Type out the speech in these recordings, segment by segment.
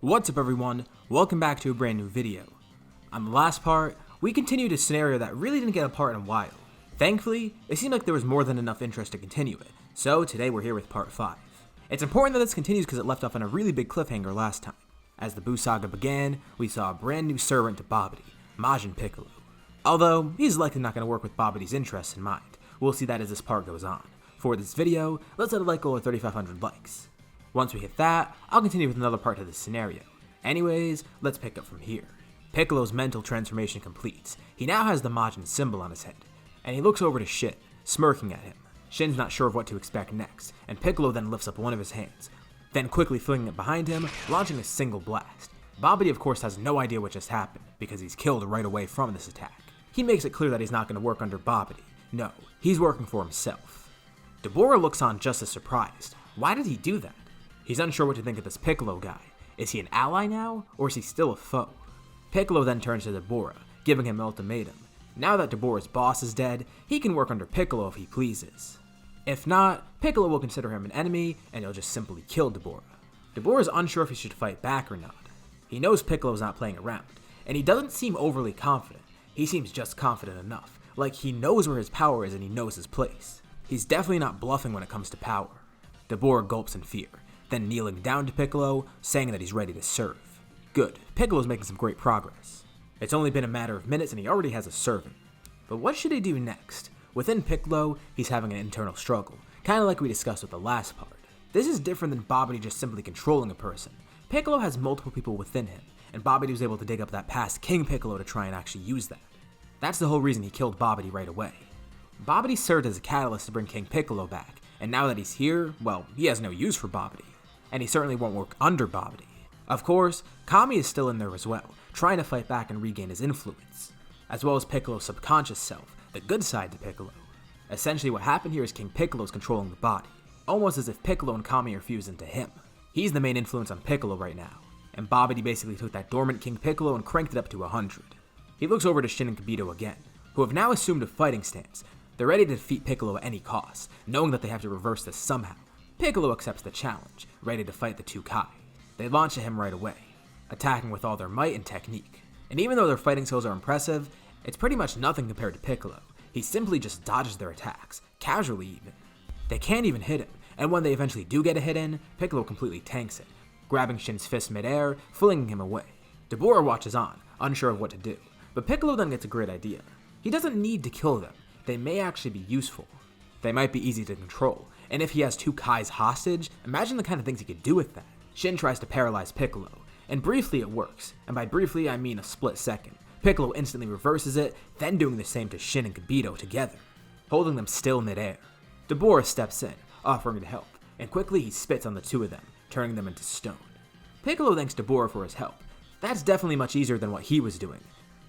What's up everyone, welcome back to a brand new video. On the last part, we continued a scenario that really didn't get a part in a while. Thankfully, it seemed like there was more than enough interest to continue it, so today we're here with part 5. It's important that this continues because it left off on a really big cliffhanger last time. As the Buu saga began, we saw a brand new servant to Babidi, Majin Piccolo. Although, he's likely not going to work with Babidi's interests in mind. We'll see that as this part goes on. For this video, let's let a like goal of 3,500 likes. Once we hit that, I'll continue with another part of this scenario. Anyways, let's pick up from here. Piccolo's mental transformation completes. He now has the Majin symbol on his head, and he looks over to Shin, smirking at him. Shin's not sure of what to expect next, and Piccolo then lifts up one of his hands, then quickly flinging it behind him, launching a single blast. Babidi of course has no idea what just happened, because he's killed right away from this attack. He makes it clear that he's not going to work under Babidi. No, he's working for himself. Dabura looks on just as surprised. Why did he do that? He's unsure what to think of this Piccolo guy. Is he an ally now, or is he still a foe? Piccolo then turns to Dabura, giving him an ultimatum. Now that Dabura's boss is dead, he can work under Piccolo if he pleases. If not, Piccolo will consider him an enemy, and he'll just simply kill Dabura. Dabura's unsure if he should fight back or not. He knows Piccolo's not playing around, and he doesn't seem overly confident. He seems just confident enough, like he knows where his power is and he knows his place. He's definitely not bluffing when it comes to power. Dabura gulps in fear, then kneeling down to Piccolo, saying that he's ready to serve. Good, Piccolo's making some great progress. It's only been a matter of minutes and he already has a servant. But what should he do next? Within Piccolo, he's having an internal struggle, kinda like we discussed with the last part. This is different than Babidi just simply controlling a person. Piccolo has multiple people within him, and Babidi was able to dig up that past King Piccolo to try and actually use that. That's the whole reason he killed Babidi right away. Babidi served as a catalyst to bring King Piccolo back, and now that he's here, well, he has no use for Babidi. And he certainly won't work under Babidi. Of course, Kami is still in there as well, trying to fight back and regain his influence, as well as Piccolo's subconscious self, the good side to Piccolo. Essentially what happened here is King Piccolo's controlling the body, almost as if Piccolo and Kami are fused into him. He's the main influence on Piccolo right now, and Babidi basically took that dormant King Piccolo and cranked it up to 100. He looks over to Shin and Kibito again, who have now assumed a fighting stance. They're ready to defeat Piccolo at any cost, knowing that they have to reverse this somehow. Piccolo accepts the challenge, ready to fight the two Kai. They launch at him right away, attacking with all their might and technique. And even though their fighting skills are impressive, it's pretty much nothing compared to Piccolo. He simply just dodges their attacks, casually even. They can't even hit him, and when they eventually do get a hit in, Piccolo completely tanks it, grabbing Shin's fist midair, flinging him away. Dabura watches on, unsure of what to do, but Piccolo then gets a great idea. He doesn't need to kill them, they may actually be useful. They might be easy to control, and if he has two Kais hostage, imagine the kind of things he could do with that. Shin tries to paralyze Piccolo, and briefly it works, and by briefly I mean a split second. Piccolo instantly reverses it, then doing the same to Shin and Kibito together, holding them still midair. Dabura steps in, offering to help, and quickly he spits on the two of them, turning them into stone. Piccolo thanks Dabura for his help. That's definitely much easier than what he was doing.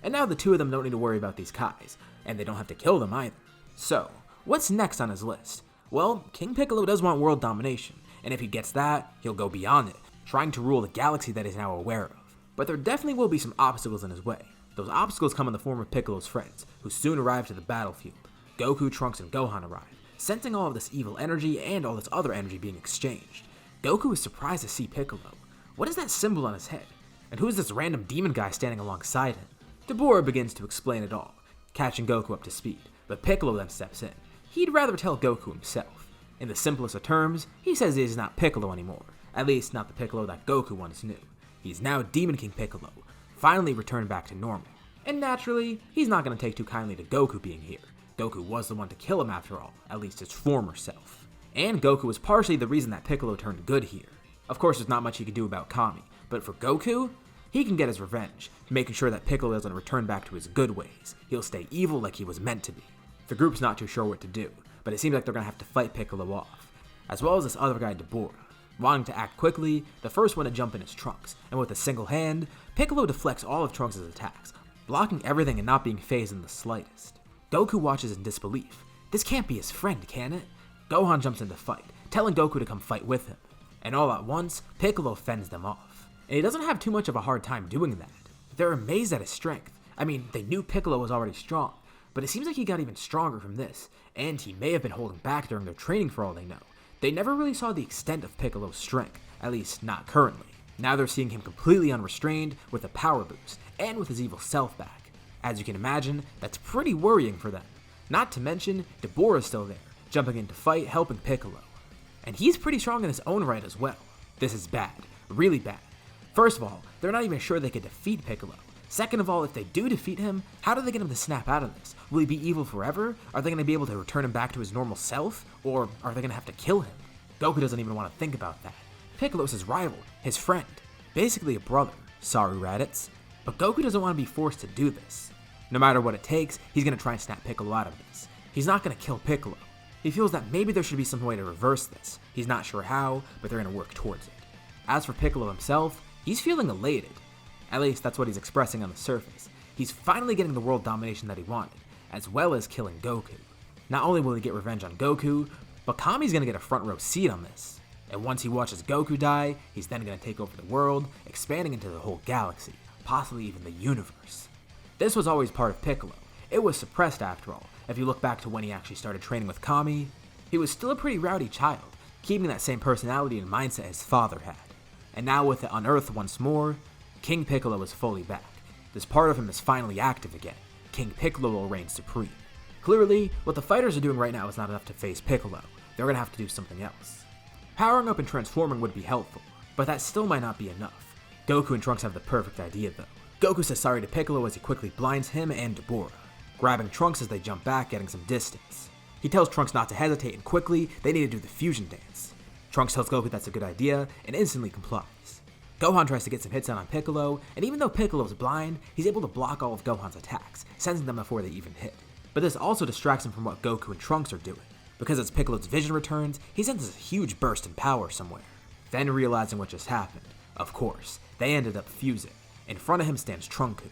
And now the two of them don't need to worry about these Kais, and they don't have to kill them either. So, what's next on his list? Well, King Piccolo does want world domination, and if he gets that, he'll go beyond it, trying to rule the galaxy that he's now aware of. But there definitely will be some obstacles in his way. Those obstacles come in the form of Piccolo's friends, who soon arrive to the battlefield. Goku, Trunks, and Gohan arrive, sensing all of this evil energy and all this other energy being exchanged. Goku is surprised to see Piccolo. What is that symbol on his head? And who is this random demon guy standing alongside him? Dabura begins to explain it all, catching Goku up to speed, but Piccolo then steps in. He'd rather tell Goku himself. In the simplest of terms, he says he is not Piccolo anymore, at least not the Piccolo that Goku once knew. He's now Demon King Piccolo, finally returned back to normal. And naturally, he's not going to take too kindly to Goku being here. Goku was the one to kill him after all, at least his former self. And Goku was partially the reason that Piccolo turned good here. Of course, there's not much he could do about Kami, but for Goku, he can get his revenge, making sure that Piccolo doesn't return back to his good ways. He'll stay evil like he was meant to be. The group's not too sure what to do, but it seems like they're going to have to fight Piccolo off, as well as this other guy Dabura. Wanting to act quickly, the first one to jump in is Trunks, and with a single hand, Piccolo deflects all of Trunks' attacks, blocking everything and not being fazed in the slightest. Goku watches in disbelief. This can't be his friend, can it? Gohan jumps in to fight, telling Goku to come fight with him, and all at once, Piccolo fends them off. And he doesn't have too much of a hard time doing that. They're amazed at his strength. I mean, they knew Piccolo was already strong, but it seems like he got even stronger from this, and he may have been holding back during their training for all they know. They never really saw the extent of Piccolo's strength, at least not currently. Now they're seeing him completely unrestrained with a power boost and with his evil self back. As you can imagine, that's pretty worrying for them. Not to mention, Dabura is still there, jumping in to fight, helping Piccolo. And he's pretty strong in his own right as well. This is bad, really bad. First of all, they're not even sure they could defeat Piccolo. Second of all, if they do defeat him, how do they get him to snap out of this? Will he be evil forever? Are they going to be able to return him back to his normal self? Or are they going to have to kill him? Goku doesn't even want to think about that. Piccolo's his rival, his friend, basically a brother. Sorry, Raditz. But Goku doesn't want to be forced to do this. No matter what it takes, he's going to try and snap Piccolo out of this. He's not going to kill Piccolo. He feels that maybe there should be some way to reverse this. He's not sure how, but they're going to work towards it. As for Piccolo himself, he's feeling elated. At least that's what he's expressing on the surface. He's finally getting the world domination that he wanted, as well as killing Goku. Not only will he get revenge on Goku, but Kami's going to get a front row seat on this. And once he watches Goku die, he's then going to take over the world, expanding into the whole galaxy, possibly even the universe. This was always part of Piccolo. It was suppressed after all. If you look back to when he actually started training with Kami, he was still a pretty rowdy child, keeping that same personality and mindset his father had. And now with it unearthed once more, King Piccolo is fully back. This part of him is finally active again. King Piccolo will reign supreme. Clearly, what the fighters are doing right now is not enough to face Piccolo. They're going to have to do something else. Powering up and transforming would be helpful, but that still might not be enough. Goku and Trunks have the perfect idea though. Goku says sorry to Piccolo as he quickly blinds him and Dabura, grabbing Trunks as they jump back, getting some distance. He tells Trunks not to hesitate and quickly, they need to do the fusion dance. Trunks tells Goku that's a good idea and instantly complies. Gohan tries to get some hits out on Piccolo, and even though Piccolo's blind, he's able to block all of Gohan's attacks, sensing them before they even hit. But this also distracts him from what Goku and Trunks are doing, because as Piccolo's vision returns, he senses a huge burst in power somewhere. Then realizing what just happened, of course, they ended up fusing. In front of him stands Trunku.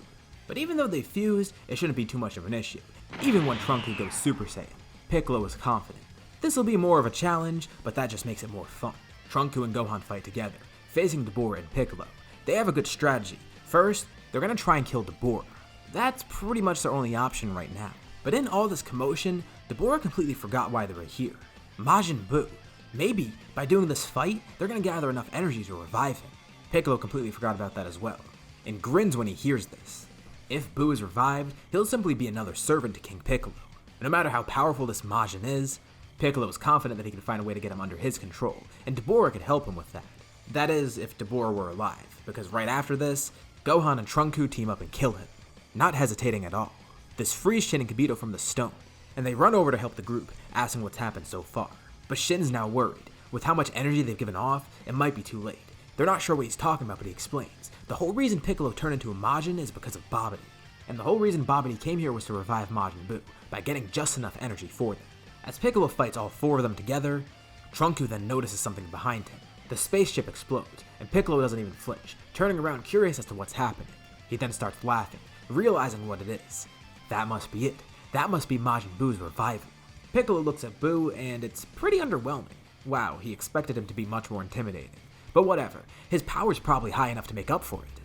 But even though they fused, it shouldn't be too much of an issue. Even when Trunku goes Super Saiyan, Piccolo is confident. This will be more of a challenge, but that just makes it more fun. Trunku and Gohan fight together, facing Dabura and Piccolo. They have a good strategy. First, they're going to try and kill Dabura. That's pretty much their only option right now. But in all this commotion, Dabura completely forgot why they were here. Majin Buu. Maybe, by doing this fight, they're going to gather enough energy to revive him. Piccolo completely forgot about that as well, and grins when he hears this. If Buu is revived, he'll simply be another servant to King Piccolo. No matter how powerful this Majin is, Piccolo is confident that he can find a way to get him under his control, and Dabura could help him with that. That is, if Dabura were alive, because right after this, Gohan and Trunku team up and kill him, not hesitating at all. This frees Shin and Kibito from the stone, and they run over to help the group, asking what's happened so far. But Shin's now worried. With how much energy they've given off, it might be too late. They're not sure what he's talking about, but he explains. The whole reason Piccolo turned into a Majin is because of Babidi. And the whole reason Babidi came here was to revive Majin Buu, by getting just enough energy for them. As Piccolo fights all four of them together, Trunku then notices something behind him. The spaceship explodes, and Piccolo doesn't even flinch, turning around curious as to what's happening. He then starts laughing, realizing what it is. That must be it. That must be Majin Buu's revival. Piccolo looks at Buu, and it's pretty underwhelming. Wow, he expected him to be much more intimidating. But whatever, his power's probably high enough to make up for it.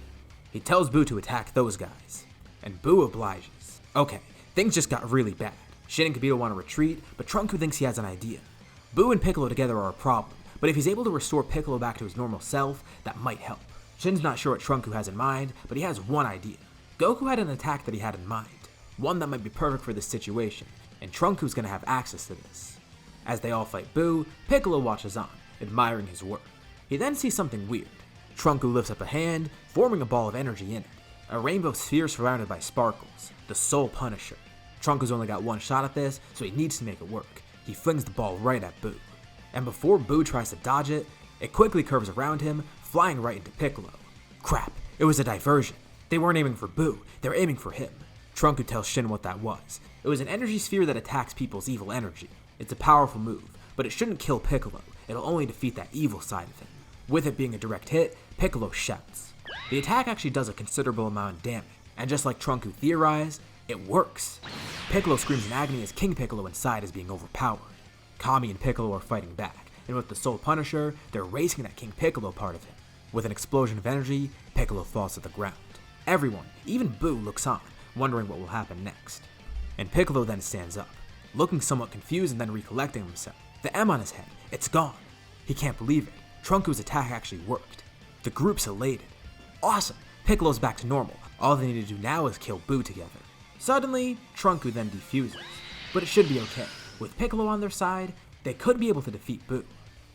He tells Buu to attack those guys, and Buu obliges. Okay, things just got really bad. Shin and Kibito want to retreat, but Trunku thinks he has an idea. Buu and Piccolo together are a problem, but if he's able to restore Piccolo back to his normal self, that might help. Shin's not sure what Trunku has in mind, but he has one idea. Goku had an attack that he had in mind, one that might be perfect for this situation, and Trunku's gonna have access to this. As they all fight Buu, Piccolo watches on, admiring his work. He then sees something weird. Trunku lifts up a hand, forming a ball of energy in it. A rainbow sphere surrounded by sparkles, the Soul Punisher. Trunku's only got one shot at this, so he needs to make it work. He flings the ball right at Buu. And before Buu tries to dodge it, it quickly curves around him, flying right into Piccolo. Crap, it was a diversion. They weren't aiming for Buu, they were aiming for him. Trunku tells Shin what that was. It was an energy sphere that attacks people's evil energy. It's a powerful move, but it shouldn't kill Piccolo. It'll only defeat that evil side of him. With it being a direct hit, Piccolo shouts. The attack actually does a considerable amount of damage, and just like Trunku theorized, it works. Piccolo screams in agony as King Piccolo inside is being overpowered. Kami and Piccolo are fighting back, and with the Soul Punisher, they're racing that King Piccolo part of him. With an explosion of energy, Piccolo falls to the ground. Everyone, even Buu, looks on, wondering what will happen next. And Piccolo then stands up, looking somewhat confused and then recollecting himself. The M on his head, it's gone. He can't believe it. Trunku's attack actually worked. The group's elated. Awesome! Piccolo's back to normal. All they need to do now is kill Boo together. Suddenly, Trunku then defuses. But it should be okay. With Piccolo on their side, they could be able to defeat Boo.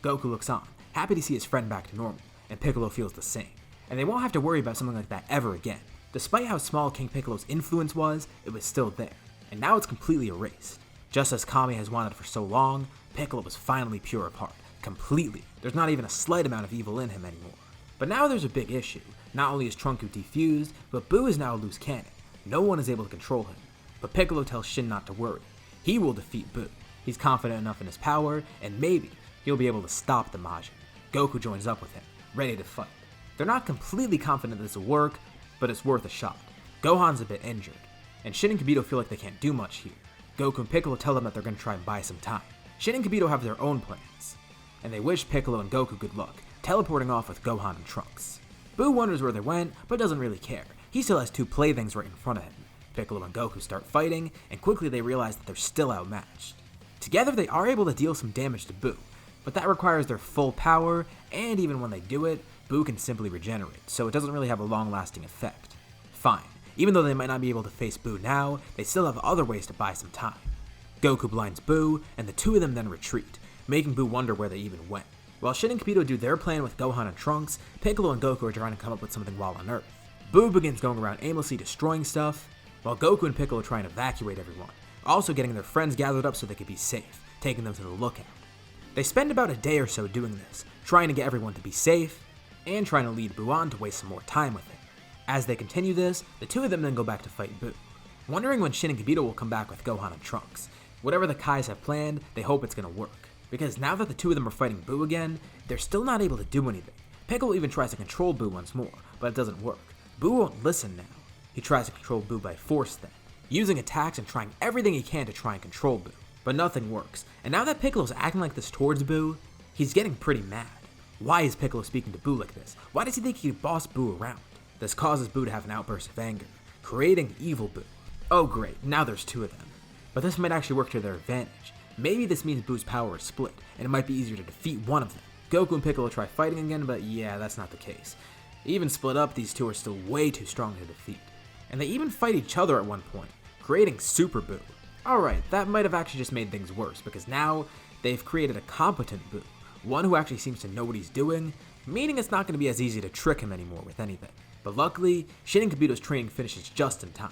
Goku looks on, happy to see his friend back to normal, and Piccolo feels the same. And they won't have to worry about something like that ever again. Despite how small King Piccolo's influence was, it was still there. And now it's completely erased. Just as Kami has wanted for so long, Piccolo was finally pure of heart. Completely. There's not even a slight amount of evil in him anymore. But now there's a big issue. Not only is Trunku defused, but Boo is now a loose cannon. No one is able to control him. But Piccolo tells Shin not to worry. He will defeat Boo. He's confident enough in his power, and maybe he'll be able to stop the Majin. Goku joins up with him, ready to fight. They're not completely confident this will work, but it's worth a shot. Gohan's a bit injured, and Shin and Kibito feel like they can't do much here. Goku and Piccolo tell them that they're going to try and buy some time. Shin and Kibito have their own plans, and they wish Piccolo and Goku good luck, teleporting off with Gohan and Trunks. Boo wonders where they went, but doesn't really care. He still has two playthings right in front of him. Piccolo and Goku start fighting, and quickly they realize that they're still outmatched. Together they are able to deal some damage to Boo, but that requires their full power, and even when they do it, Boo can simply regenerate, so it doesn't really have a long-lasting effect. Fine, even though they might not be able to face Boo now, they still have other ways to buy some time. Goku blinds Boo, and the two of them then retreat, making Boo wonder where they even went. While Shin and Kibito do their plan with Gohan and Trunks, Piccolo and Goku are trying to come up with something while on Earth. Boo begins going around aimlessly destroying stuff, while Goku and Piccolo try and evacuate everyone, also getting their friends gathered up so they could be safe, taking them to the lookout. They spend about a day or so doing this, trying to get everyone to be safe, and trying to lead Boo on to waste some more time with him. As they continue this, the two of them then go back to fight Boo, wondering when Shin and Kibito will come back with Gohan and Trunks. Whatever the Kais have planned, they hope it's gonna work, because now that the two of them are fighting Boo again, they're still not able to do anything. Piccolo even tries to control Boo once more, but it doesn't work. Boo won't listen now. He tries to control Boo by force then, using attacks and trying everything he can to try and control Boo. But nothing works, and now that Piccolo's acting like this towards Boo, he's getting pretty mad. Why is Piccolo speaking to Boo like this? Why does he think he can boss Boo around? This causes Boo to have an outburst of anger, creating Evil Boo. Oh great, now there's two of them. But this might actually work to their advantage. Maybe this means Boo's power is split, and it might be easier to defeat one of them. Goku and Piccolo try fighting again, but yeah, that's not the case. Even split up, these two are still way too strong to defeat. And they even fight each other at one point, creating Super Boo. Alright, that might have actually just made things worse, because now they've created a competent Boo, one who actually seems to know what he's doing, meaning it's not going to be as easy to trick him anymore with anything. But luckily, Shin and Kibito's training finishes just in time,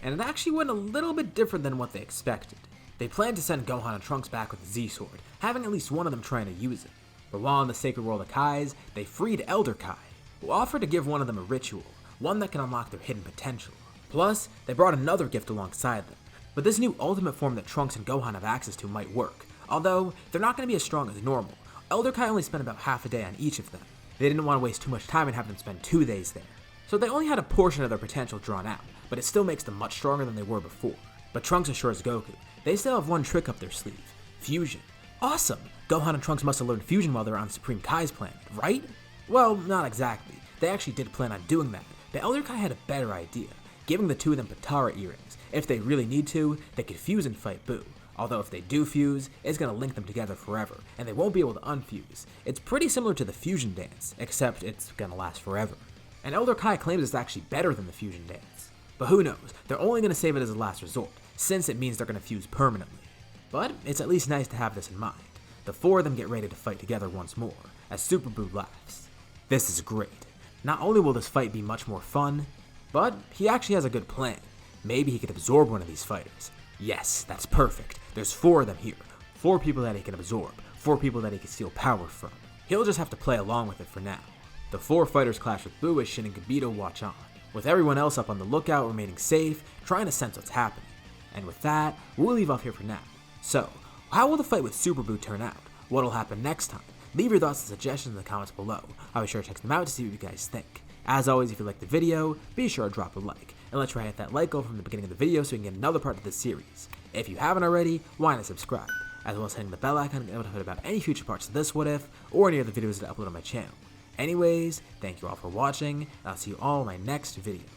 and it actually went a little bit different than what they expected. They planned to send Gohan and Trunks back with the Z-Sword, having at least one of them trying to use it. But while in the Sacred World of Kais, they freed Elder Kai, who offered to give one of them a ritual, one that can unlock their hidden potential. Plus, they brought another gift alongside them. But this new ultimate form that Trunks and Gohan have access to might work, although they're not going to be as strong as normal. Elder Kai only spent about half a day on each of them. They didn't want to waste too much time and have them spend 2 days there. So they only had a portion of their potential drawn out, but it still makes them much stronger than they were before. But Trunks assures Goku, they still have one trick up their sleeve: Fusion. Awesome! Gohan and Trunks must have learned Fusion while they were on Supreme Kai's planet, right? Well, not exactly. They actually did plan on doing that, but Elder Kai had a better idea, giving the two of them Potara earrings. If they really need to, they could fuse and fight Boo. Although if they do fuse, it's going to link them together forever, and they won't be able to unfuse. It's pretty similar to the Fusion Dance, except it's going to last forever. And Elder Kai claims it's actually better than the Fusion Dance. But who knows, they're only going to save it as a last resort, since it means they're going to fuse permanently. But it's at least nice to have this in mind. The four of them get ready to fight together once more, as Super Boo laughs. This is great. Not only will this fight be much more fun, but he actually has a good plan. Maybe he could absorb one of these fighters. Yes, that's perfect. There's 4 of them here. 4 people that he can absorb. 4 people that he can steal power from. He'll just have to play along with it for now. The 4 fighters clash with Boo as Shin and Kibito watch on, with everyone else up on the lookout remaining safe, trying to sense what's happening. And with that, we'll leave off here for now. So, how will the fight with Super Boo turn out? What'll happen next time? Leave your thoughts and suggestions in the comments below. I'll be sure to check them out to see what you guys think. As always, if you liked the video, be sure to drop a like, and let's try to hit that like goal from the beginning of the video so we can get another part of this series. If you haven't already, why not subscribe, as well as hitting the bell icon to get notified about any future parts of this What If, or any other videos that I upload on my channel. Anyways, thank you all for watching, and I'll see you all in my next video.